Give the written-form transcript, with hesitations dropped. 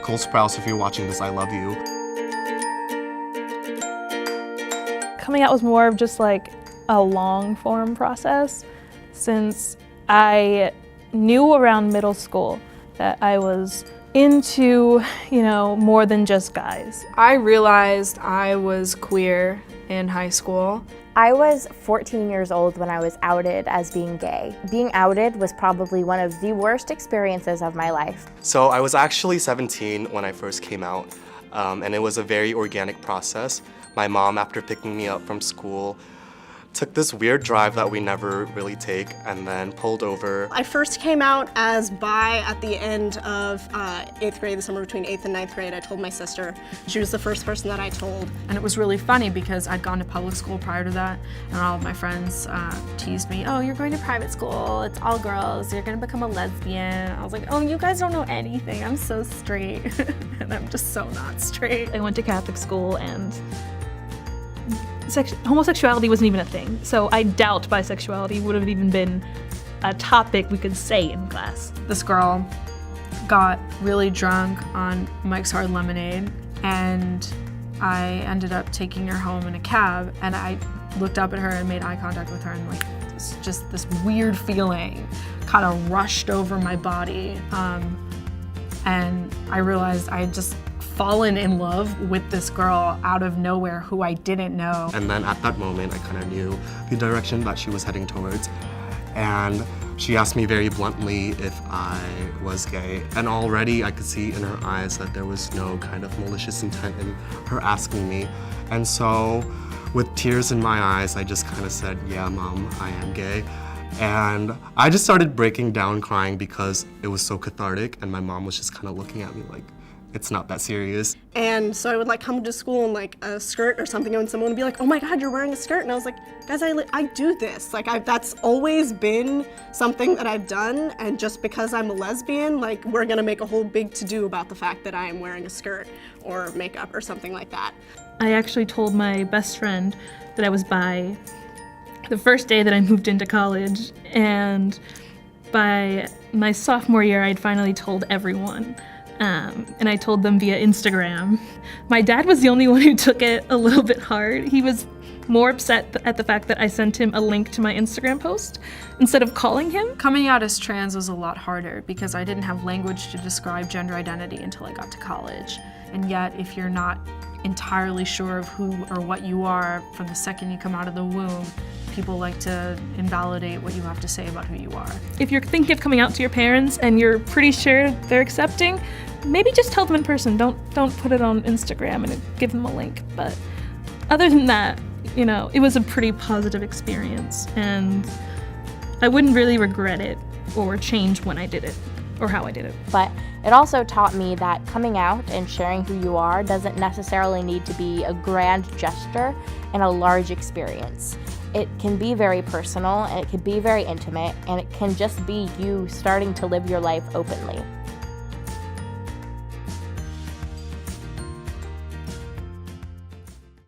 Cole Sprouse, if you're watching this, I love you. Coming out was more of just like a long form process, since I knew around middle school that I was into, more than just guys. I realized I was queer in high school. I was 14 years old when I was outed as being gay. Being outed was probably one of the worst experiences of my life. So I was actually 17 when I first came out, and it was a very organic process. My mom, after picking me up from school, took this weird drive that we never really take and then pulled over. I first came out as bi at the end of 8th grade, the summer between 8th and 9th grade. I told my sister. She was the first person that I told. And it was really funny because I'd gone to public school prior to that, and all of my friends teased me, oh, you're going to private school, it's all girls, you're gonna become a lesbian. I was like, oh, you guys don't know anything, I'm so straight. And I'm just so not straight. I went to Catholic school and homosexuality wasn't even a thing, so I doubt bisexuality would have even been a topic we could say in class. This girl got really drunk on Mike's Hard Lemonade, and I ended up taking her home in a cab, and I looked up at her and made eye contact with her, and like just this weird feeling kind of rushed over my body, and I realized I had just fallen in love with this girl out of nowhere who I didn't know. And then at that moment, I kind of knew the direction that she was heading towards. And she asked me very bluntly if I was gay. And already I could see in her eyes that there was no kind of malicious intent in her asking me. And so with tears in my eyes, I just kind of said, yeah, Mom, I am gay. And I just started breaking down crying because it was so cathartic, and my mom was just kind of looking at me like, it's not that serious. And so I would like come to school in like a skirt or something, and someone would be like, oh my God, you're wearing a skirt. And I was like, guys, I do this. Like that's always been something that I've done. And just because I'm a lesbian, like we're gonna make a whole big to-do about the fact that I am wearing a skirt or makeup or something like that. I actually told my best friend that I was bi the first day that I moved into college, and by my sophomore year, I'd finally told everyone. And I told them via Instagram. My dad was the only one who took it a little bit hard. He was more upset at the fact that I sent him a link to my Instagram post instead of calling him. Coming out as trans was a lot harder because I didn't have language to describe gender identity until I got to college. And yet, if you're not entirely sure of who or what you are from the second you come out of the womb, people like to invalidate what you have to say about who you are. If you're thinking of coming out to your parents and you're pretty sure they're accepting, maybe just tell them in person. Don't put it on Instagram and give them a link. But other than that, it was a pretty positive experience, and I wouldn't really regret it or change when I did it or how I did it. But it also taught me that coming out and sharing who you are doesn't necessarily need to be a grand gesture and a large experience. It can be very personal, and it can be very intimate, and it can just be you starting to live your life openly.